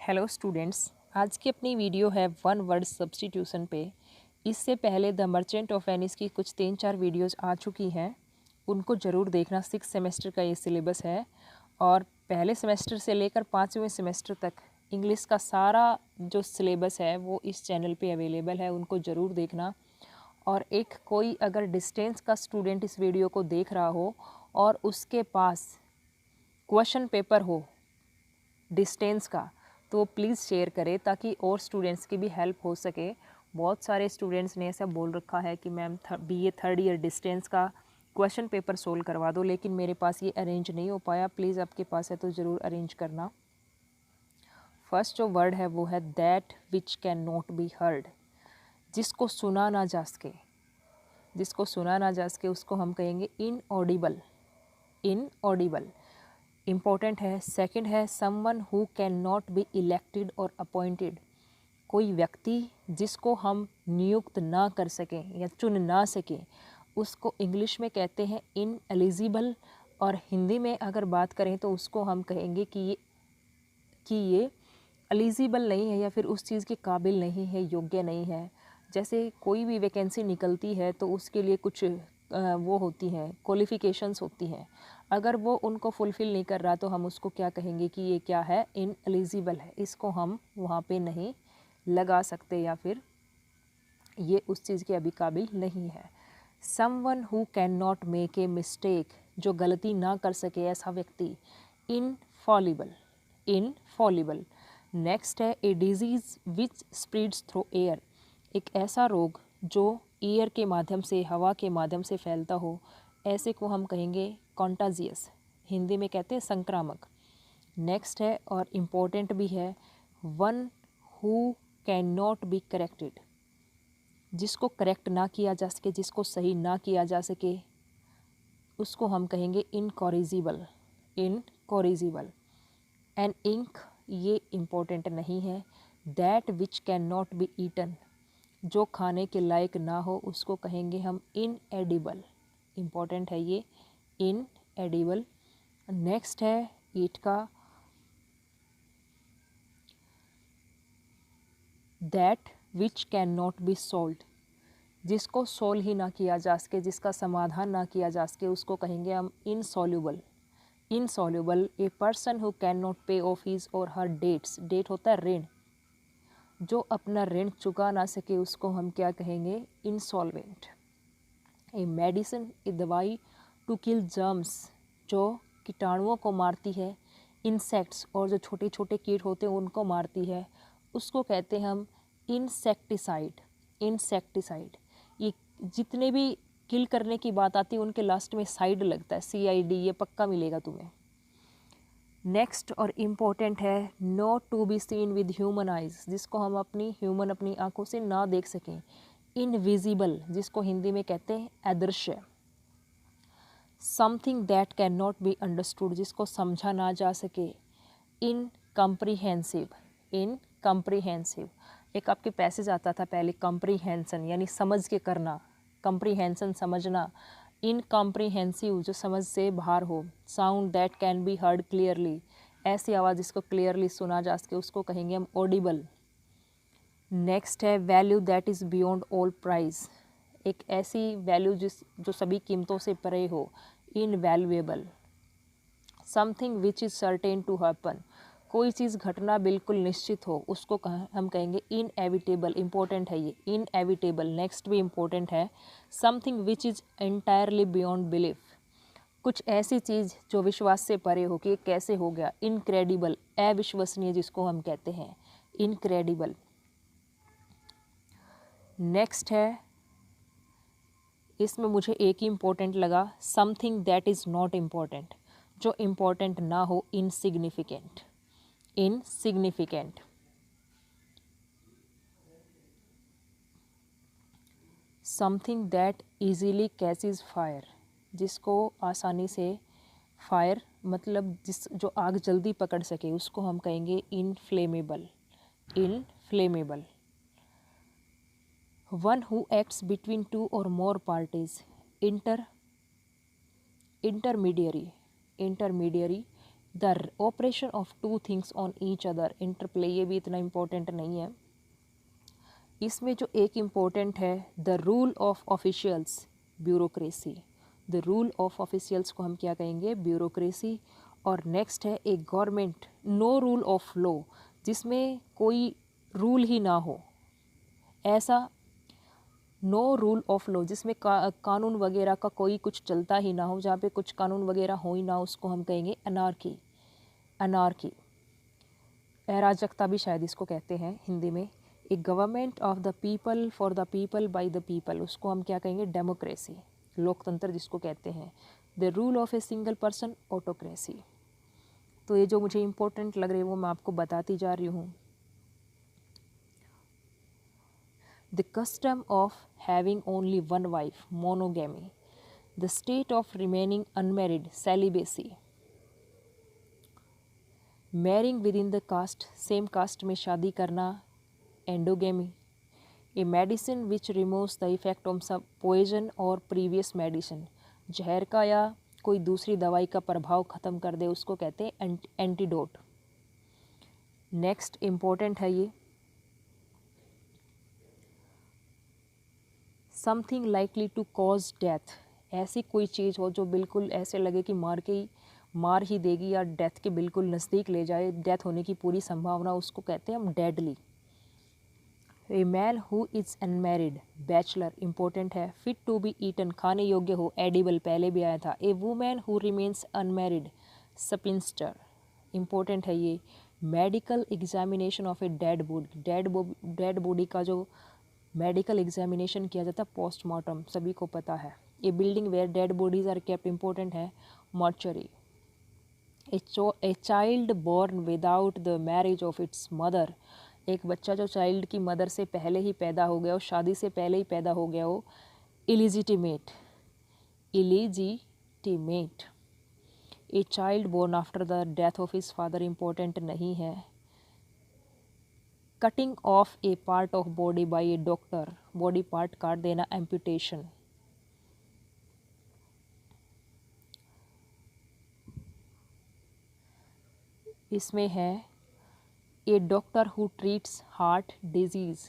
Hello students, आज की अपनी वीडियो है वन वर्ड सब्स्टिट्यूशन पे। इससे पहले द मर्चेंट ऑफ वेनिस की कुछ 3-4 वीडियोस आ चुकी हैं, उनको ज़रूर देखना। 6 सेमेस्टर का ये सिलेबस है और पहले सेमेस्टर से लेकर 5वें सेमेस्टर तक इंग्लिश का सारा जो सिलेबस है वो इस चैनल पे अवेलेबल है, उनको ज़रूर देखना। और एक कोई अगर डिस्टेंस का स्टूडेंट इस वीडियो को देख रहा हो और उसके पास क्वेश्चन पेपर हो डिस्टेंस का, तो प्लीज़ शेयर करें ताकि और स्टूडेंट्स की भी हेल्प हो सके। बहुत सारे स्टूडेंट्स ने ऐसा बोल रखा है कि ma'am BA third year distance का क्वेश्चन पेपर सोल्व करवा दो, लेकिन मेरे पास ये अरेंज नहीं हो पाया। प्लीज़ आपके पास है तो ज़रूर अरेंज करना। फर्स्ट जो वर्ड है वो है that which can not be heard, जिसको सुना ना जा सके। जिसको सुना ना जा सके उसको हम कहेंगे इनऑडिबल। इनऑडिबल इम्पोर्टेंट है। सेकंड है someone who can not be elected और अपॉइंटेड, कोई व्यक्ति जिसको हम नियुक्त ना कर सकें या चुन ना सकें, उसको इंग्लिश में कहते हैं इनएलिजिबल। और हिंदी में अगर बात करें तो उसको हम कहेंगे कि ये एलिजिबल नहीं है या फिर उस चीज़ के काबिल नहीं है, योग्य नहीं है। जैसे कोई भी वैकेंसी निकलती है तो उसके लिए कुछ वो होती हैं, क्वालिफ़िकेशंस होती हैं। अगर वो उनको फुलफ़िल नहीं कर रहा तो हम उसको क्या कहेंगे कि ये क्या है, इनएलिजिबल है, इसको हम वहाँ पे नहीं लगा सकते या फिर ये उस चीज़ के अभी काबिल नहीं है। Someone who can not make a mistake, जो गलती ना कर सके ऐसा व्यक्ति, इनफॉलिबल। इनफॉलिबल। नेक्स्ट है ए डिजीज़ विच स्प्रेड्स थ्रू एयर, एक ऐसा रोग जो एयर के माध्यम से, हवा के माध्यम से फैलता हो, ऐसे को हम कहेंगे कॉन्टाजियस, हिंदी में कहते हैं संक्रामक। नेक्स्ट है और इम्पोर्टेंट भी है, one who can not be corrected, जिसको करेक्ट ना किया जा सके, जिसको सही ना किया जा सके, उसको हम कहेंगे इनकॉरिजिबल। इनकॉरिजिबल। एन इंक, ये इम्पोर्टेंट नहीं है। That which can not be eaten, जो खाने के लायक ना हो उसको कहेंगे हम इनएडिबल। इम्पोर्टेंट है ये, इनएडिबल। नेक्स्ट है ईट का, that which can not B solved, जिसको सोल्व ही ना किया जा सके, जिसका समाधान ना किया जा सके, उसको कहेंगे हम insoluble. Insoluble. A person who can not पे ऑफ हिज और हर डेट्स, डेट होता है ऋण, जो अपना ऋण चुका ना सके उसको हम क्या कहेंगे, इंसॉल्वेंट। ए मेडिसिन, ए दवाई, टू किल जर्म्स, जो कीटाणुओं को मारती है, इंसेक्ट्स और जो छोटे छोटे कीट होते हैं उनको मारती है, उसको कहते हैं हम इंसेक्टिसाइड। इंसेक्टिसाइड। ये जितने भी किल करने की बात आती है उनके लास्ट में साइड लगता है, CID, ये पक्का मिलेगा तुम्हें। नेक्स्ट और इम्पोर्टेंट है not to be seen with human eyes, जिसको हम अपनी आंखों से ना देख सकें। इनविजिबल, जिसको हिंदी में कहते हैं अदृश्य। Something that can not be understood, जिसको समझा ना जा सके। इनकम्प्रीहेंसिव। इनकम्प्रीहेंसिव। एक आपके पैसेज आता था पहले, कम्प्रीहेंसन यानी समझ के करना, कम्प्रीहेंसन समझना। इनकम्प्रीहेंसिव, जो समझ से बाहर हो। Sound that can be heard clearly, ऐसी आवाज़ जिसको क्लियरली सुना जा सके उसको कहेंगे हम ऑडिबल। नेक्स्ट है value that is beyond all price, एक ऐसी वैल्यू जो सभी कीमतों से परे हो, invaluable. Something which is certain to happen, कोई चीज़ घटना बिल्कुल निश्चित हो उसको हम कहेंगे इनएविटेबल। इम्पोर्टेंट है ये, इनएविटेबल। नेक्स्ट भी इम्पोर्टेंट है, something which is entirely beyond belief, कुछ ऐसी चीज़ जो विश्वास से परे हो कि कैसे हो गया। इनक्रेडिबल, अविश्वसनीय, जिसको हम कहते हैं इनक्रेडिबल। नेक्स्ट है, इसमें मुझे एक ही इम्पोर्टेंट लगा, something that is not important, जो इम्पोर्टेंट ना हो, insignificant. Insignificant. Something that easily catches fire, जिसको आसानी से, फायर मतलब जो आग जल्दी पकड़ सके, उसको हम कहेंगे inflammable. Inflammable. One who acts between two or more parties, intermediary. Intermediary. The operation of two things on each other, interplay, ये भी इतना इम्पोर्टेंट नहीं है। इसमें जो एक इम्पोर्टेंट है, the rule of officials, bureaucracy. The rule of officials को हम क्या कहेंगे, ब्यूरोक्रेसी। और नेक्स्ट है एक government, no rule of law, जिसमें कोई रूल ही ना हो, ऐसा नो रूल ऑफ लॉ, जिसमें कानून वगैरह का कोई कुछ चलता ही ना हो, जहाँ पे कुछ कानून वगैरह हो ही ना, उसको हम कहेंगे अनार्की। अनार्की, अराजकता भी शायद इसको कहते हैं हिंदी में। एक government of the people, for the people, by the people, उसको हम क्या कहेंगे, डेमोक्रेसी, लोकतंत्र जिसको कहते हैं। The rule of a single person, autocracy. तो ये जो मुझे इम्पोर्टेंट लग रही है वो मैं आपको बताती जा रही हूँ। The custom of having only one wife, monogamy. The state of remaining unmarried, celibacy. Marrying within the caste, same caste में शादी करना, endogamy. A medicine which removes the effect of some poison or previous medicine. जहर का या कोई दूसरी दवाई का प्रभाव ख़त्म कर दे, उसको कहते हैं एंटीडोट। नेक्स्ट इम्पोर्टेंट है ये, something likely to cause death, ऐसी कोई चीज़ हो जो बिल्कुल ऐसे लगे कि मार ही देगी या डेथ के बिल्कुल नज़दीक ले जाए, डेथ होने की पूरी संभावना, उसको कहते हैं हम deadly. A man who is unmarried, bachelor, important है, फिट टू बी ईटन, खाने योग्य हो, एडिबल, पहले भी आया था। A woman who remains unmarried, spinster, important है ये। Medical examination of a dead body, dead body का जो मेडिकल एग्जामिनेशन किया जाता है, पोस्टमार्टम, सभी को पता है। A building where dead bodies are kept, important है, mortuary. A child born without the marriage of its mother, एक बच्चा जो चाइल्ड की मदर से पहले ही पैदा हो गया हो, शादी से पहले ही पैदा हो गया हो, illegitimate, illegitimate. A child born after the death of his father, important नहीं है। Cutting of a part of body by a doctor, body part काट देना, एम्पुटेशन। इसमें है a doctor who treats heart disease,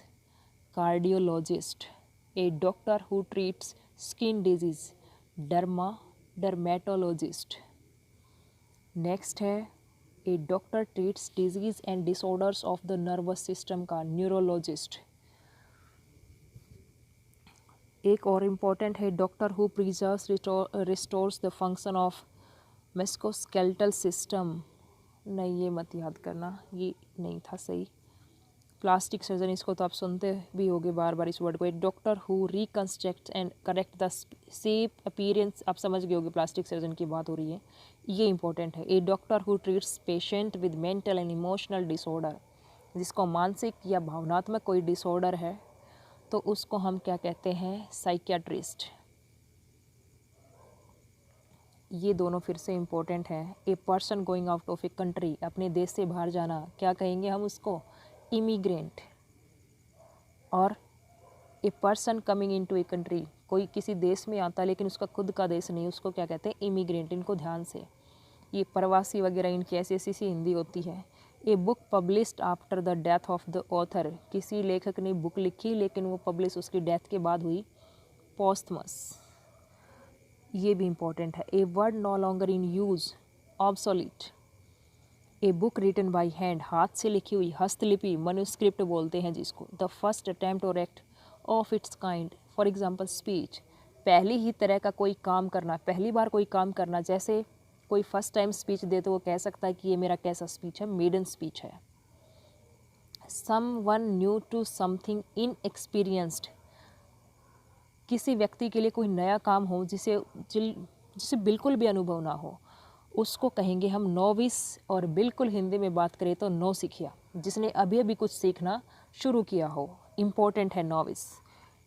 cardiologist. A doctor who treats skin disease, dermatologist. Next है a doctor treats disease and disorders of the nervous system का, neurologist. एक और important है doctor who preserves restores the function of musculoskeletal system, नहीं ये मत याद करना, ये नहीं था सही। प्लास्टिक सर्जन, इसको तो आप सुनते भी होगे बार बार इस वर्ड को। एक doctor who reconstruct and correct the shape appearance, आप समझ गए होगे प्लास्टिक सर्जन की बात हो रही है, ये इंपॉर्टेंट है। A doctor who treats patient with mental and emotional disorder, जिसको मानसिक या भावनात्मक कोई डिसऑर्डर है तो उसको हम क्या कहते हैं, साइकियाट्रिस्ट। ये दोनों फिर से इम्पोर्टेंट हैं। A person going out of a country, अपने देश से बाहर जाना, क्या कहेंगे हम उसको, इमिग्रेंट। और a person coming into a country, कोई किसी देश में आता लेकिन उसका खुद का देश नहीं, उसको क्या कहते हैं, इमिग्रेंट। इनको ध्यान से, ये प्रवासी वगैरह इनकी ऐसी ऐसी सी हिंदी होती है। A book published after the death of the author, किसी लेखक ने बुक लिखी लेकिन वो पब्लिश उसकी डेथ के बाद हुई, पोस्थमस। ये भी इम्पोर्टेंट है। A word no longer in use, obsolete. A book written by hand, हाथ से लिखी हुई, हस्तलिपि, मनुस्क्रिप्ट बोलते हैं जिसको। The first attempt or act of its kind, for example speech, पहली ही तरह का कोई काम करना, पहली बार कोई काम करना। जैसे कोई फर्स्ट टाइम स्पीच दे तो वो कह सकता है कि ये मेरा कैसा स्पीच है, मेडन स्पीच है। Someone new to something inexperienced, किसी व्यक्ति के लिए कोई नया काम हो जिसे बिल्कुल भी अनुभव ना हो, उसको कहेंगे हम नोविस। और बिल्कुल हिंदी में बात करें तो नौ सिखिया, जिसने अभी अभी कुछ सीखना शुरू किया हो, इम्पोर्टेंट है novice.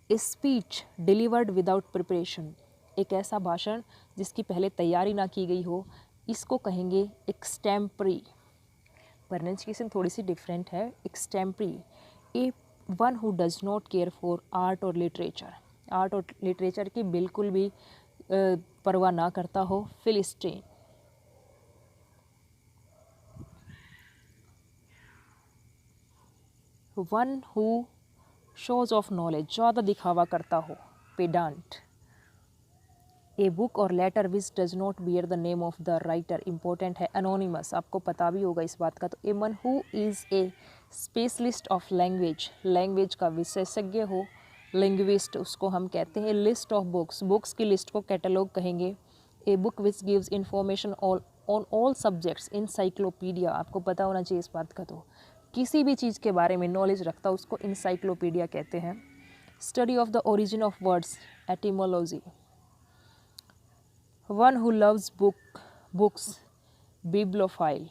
A speech delivered without preparation, एक ऐसा भाषण जिसकी पहले तैयारी ना की गई हो, इसको कहेंगे एक्सटेम्परी। प्रोनाउंसिएशन थोड़ी सी डिफरेंट है, extempore. A one who does not care for art और लिटरेचर, आर्ट और लिटरेचर की बिल्कुल भी परवाह ना करता हो, philistine. One who shows off knowledge, ज़्यादा दिखावा करता हो, पेडांट। ए बुक और letter which does not bear the name of the writer, important है, अनोनिमस, आपको पता भी होगा इस बात का। तो ए मन who is a specialist of language, language का विशेषज्ञ हो, लिंग्विस्ट उसको हम कहते हैं। लिस्ट ऑफ बुक्स, बुक्स की लिस्ट को कैटलॉग कहेंगे। A book which gives information on all subjects, encyclopedia, आपको पता होना चाहिए इस बात का। तो किसी भी चीज़ के बारे में नॉलेज रखता उसको इंसाइक्लोपीडिया कहते हैं। Study of the origin of words, etymology. One who loves books, bibliophile.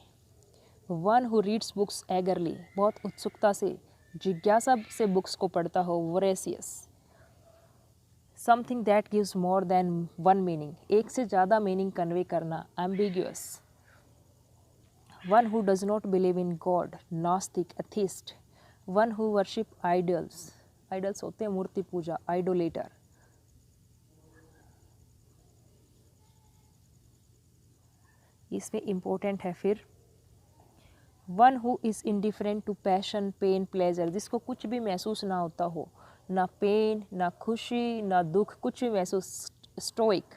One who reads books eagerly, बहुत उत्सुकता से, जिज्ञासा से बुक्स को पढ़ता हो, voracious. Something that gives more than one meaning, एक से ज़्यादा मीनिंग कन्वे करना, ambiguous. One who does not believe in God, नास्तिक, atheist. One who worship idols, idols होते हैं मूर्ति पूजा, आइडोलेटर। इसमें इम्पोर्टेंट है फिर one who is indifferent to passion, pain, pleasure, जिसको कुछ भी महसूस ना होता हो, ना पेन, ना खुशी, ना दुख, कुछ भी महसूस, stoic.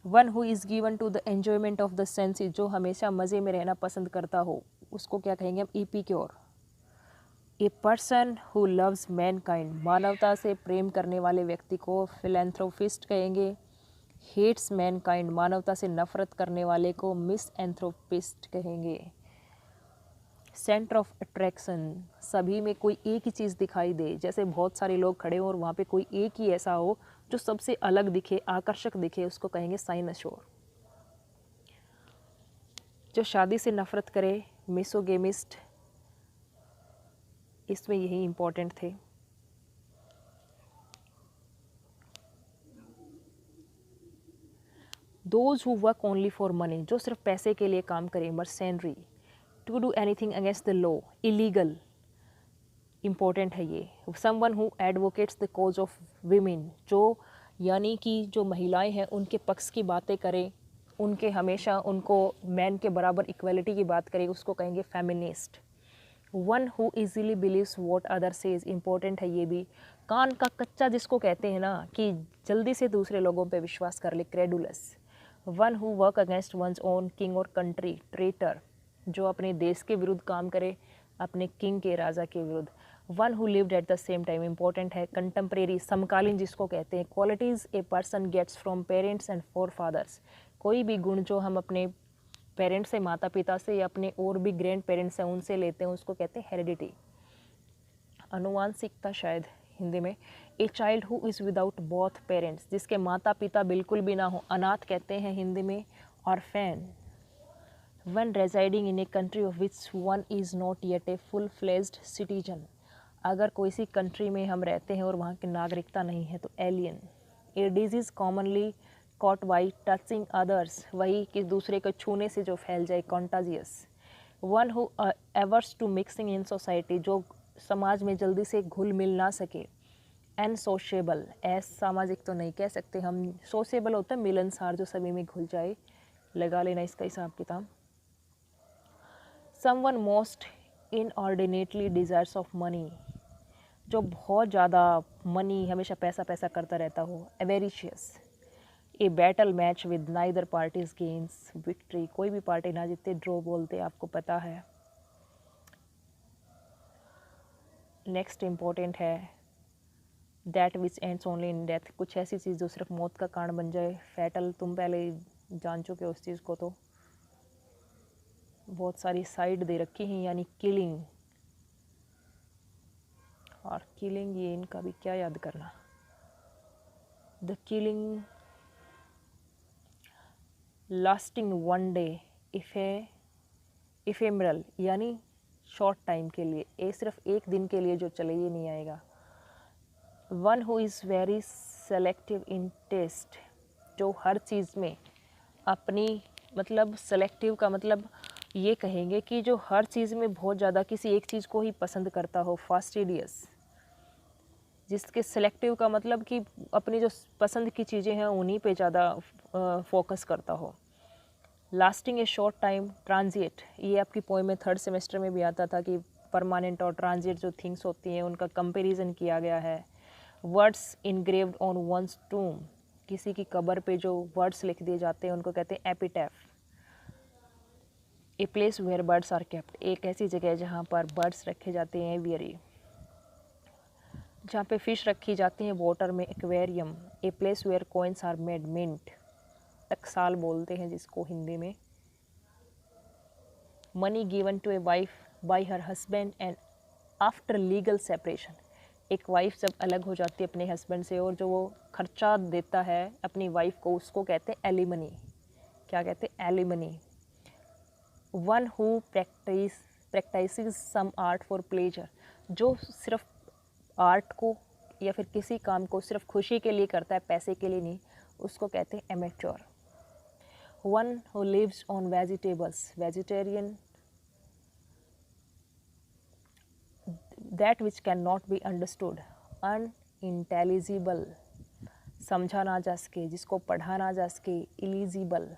One who is given to the enjoyment of the senses, जो हमेशा मज़े में रहना पसंद करता हो, उसको क्या कहेंगे हम, epicure. A person who loves Mankind, मानवता से प्रेम करने वाले व्यक्ति को फिलैंथ्रोपिस्ट कहेंगे। हेट्स मैनकाइंड, मानवता से नफरत करने वाले को मिसएंथ्रोपिस्ट कहेंगे। सेंटर ऑफ अट्रैक्शन, सभी में कोई एक ही चीज़ दिखाई दे, जैसे बहुत सारे लोग खड़े हो और वहाँ पे कोई एक ही ऐसा हो जो सबसे अलग दिखे, आकर्षक दिखे, उसको कहेंगे साइनोसोर। जो शादी से नफरत करे, मिसोगेमिस्ट, इसमें यही इम्पोर्टेंट थे। Those who work only for money, जो सिर्फ पैसे के लिए काम करें, mercenary. To do anything against the law, illegal, important है ये। Someone who advocates the cause of women, जो यानी कि जो महिलाएं हैं उनके पक्ष की बातें करें, उनके हमेशा उनको मैन के बराबर इक्वलिटी की बात करें, उसको कहेंगे feminist. One who easily believes what other says, important है ये भी। कान का कच्चा जिसको कहते हैं ना, कि जल्दी से दूसरे लोगों पे विश्वास कर ले, credulous. One who work against one's own king और कंट्री, ट्रेटर, जो अपने देश के विरुद्ध काम करे, अपने किंग के, राजा के विरुद्ध। One who lived at the same time, important है, कंटेम्प्रेरी, समकालीन जिसको कहते हैं। Qualities a person gets from parents and forefathers, कोई भी गुण जो हम अपने पेरेंट्स से, माता पिता से, या अपने और भी ग्रैंड पेरेंट्स हैं उनसे लेते हैं, उसको कहते हैं हेरिडिटी, अनुवांशिकता शायद हिंदी में। A child who is without both parents, जिसके माता पिता बिल्कुल भी ना हो, अनाथ कहते हैं हिंदी में। Orphan, when residing in a country of which one is not yet a full-fledged citizen, अगर कोई सी कंट्री में हम रहते हैं और वहाँ की नागरिकता नहीं है तो alien. A disease commonly caught by touching others, वही कि दूसरे को छूने से जो फैल जाए, contagious. One who averse to mixing in society, जो समाज में जल्दी से घुल मिल ना सके। एन सोशेबल, एस सामाजिक तो नहीं कह सकते हम, सोशेबल होता है मिलनसार, जो सभी में घुल जाए, लगा लेना इसका हिसाब किताब। Someone most inordinately desires of money, जो बहुत ज़्यादा मनी, हमेशा पैसा पैसा करता रहता हो, avaricious. A battle match with neither parties gains victory, कोई भी पार्टी ना जीते, ड्रॉ बोलते, आपको पता है। नेक्स्ट इम्पोर्टेंट है that which ends only in death, कुछ ऐसी चीज़ जो सिर्फ मौत का कारण बन जाए। फैटल, तुम पहले जान चुके हो उस चीज़ को, तो बहुत सारी साइड दे रखी हैं, यानी किलिंग और किलिंग, ये इनका भी क्या याद करना। The killing lasting one day, ephemeral यानी शॉर्ट टाइम के लिए, ये सिर्फ एक दिन के लिए जो चले, ये नहीं आएगा। One who is very selective in taste, जो हर चीज़ में अपनी, मतलब सेलेक्टिव का मतलब ये कहेंगे कि जो हर चीज़ में बहुत ज़्यादा किसी एक चीज़ को ही पसंद करता हो, फास्टिडियस। जिसके सेलेक्टिव का मतलब कि अपनी जो पसंद की चीज़ें हैं उन्हीं पे ज़्यादा फोकस करता हो। लास्टिंग ए शॉर्ट टाइम, ट्रांजिएट, ये आपकी पोएम में थर्ड सेमेस्टर में भी आता था कि परमानेंट और ट्रांजिट जो थिंग्स होती हैं उनका कंपैरिजन किया गया है। वर्ड्स इनग्रेव्ड ऑन वंस टूम, किसी की कब्र पे जो वर्ड्स लिख दिए जाते हैं उनको कहते हैं epitaph. A place where birds are kept, एक ऐसी जगह है जहाँ पर बर्ड्स रखे जाते हैं एवियरी। जहाँ पे फिश रखी जाती हैं वाटर में aquarium. A place where coins are made mint, टकसाल बोलते हैं जिसको हिंदी में। Money given to a wife by her husband and after legal separation, एक वाइफ जब अलग हो जाती है अपने हस्बैंड से और जो वो खर्चा देता है अपनी वाइफ को उसको कहते हैं एलिमनी। क्या कहते हैं? Alimony. One who practises some art for pleasure, जो सिर्फ आर्ट को या फिर किसी काम को सिर्फ खुशी के लिए करता है, पैसे के लिए नहीं, उसको कहते हैं amateur. One who lives on vegetables, vegetarian. That which can not be understood, unintelligible, समझा ना जा सके, जिसको पढ़ा ना जा सके, illegible.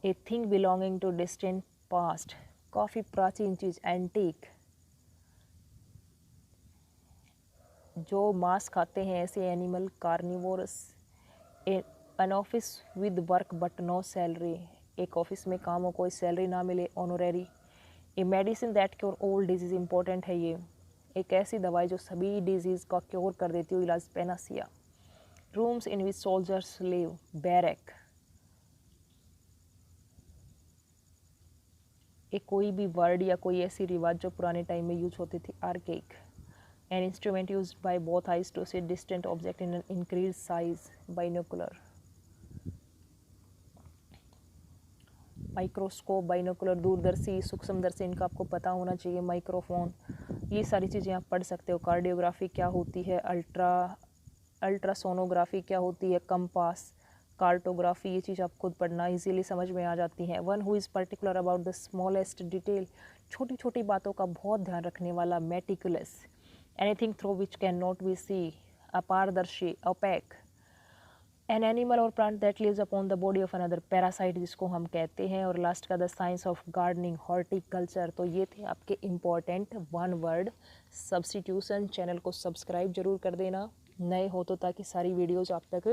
A thing belonging to distant past, काफ़ी प्राचीन चीज़, एंटीक। जो मांस खाते हैं ऐसे animal, carnivorous. An office with work but no salary, एक ऑफिस में काम हो कोई सैलरी ना मिले, honorary. A medicine that cure all disease, important है ये, एक ऐसी दवाई जो सभी डिजीज़ का क्योर कर देती हो, इलाज, panacea. Rooms in which soldiers live, barrack. एक कोई भी वर्ड या कोई ऐसी रिवाज जो पुराने टाइम में यूज होती थी, archaic. An instrument used by both eyes to see distant object in an increase size, binocular. Microscope, binocular, दूरदर्शी, सूक्ष्मदर्शी, इनका आपको पता होना चाहिए। माइक्रोफोन, ये सारी चीज़ें आप पढ़ सकते हो। कार्डियोग्राफी क्या होती है, अल्ट्रासोनोग्राफी क्या होती है, कंपास, कार्टोग्राफी, ये चीज़ आप खुद पढ़ना, इजीली समझ में आ जाती हैं। One who is particular about the smallest detail, छोटी छोटी बातों का बहुत ध्यान रखने वाला, meticulous. Anything through which can not be see, अपारदर्शी, opaque. An animal or plant that lives upon the body of another, parasite जिसको हम कहते हैं। और लास्ट का the science of gardening, horticulture. तो ये थे आपके important one word substitution. Channel को सब्सक्राइब जरूर कर देना नए हो तो, ताकि सारी वीडियोज़ आप तक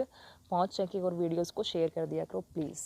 पहुंच सके, और वीडियोज़ को शेयर कर दिया करो प्लीज़।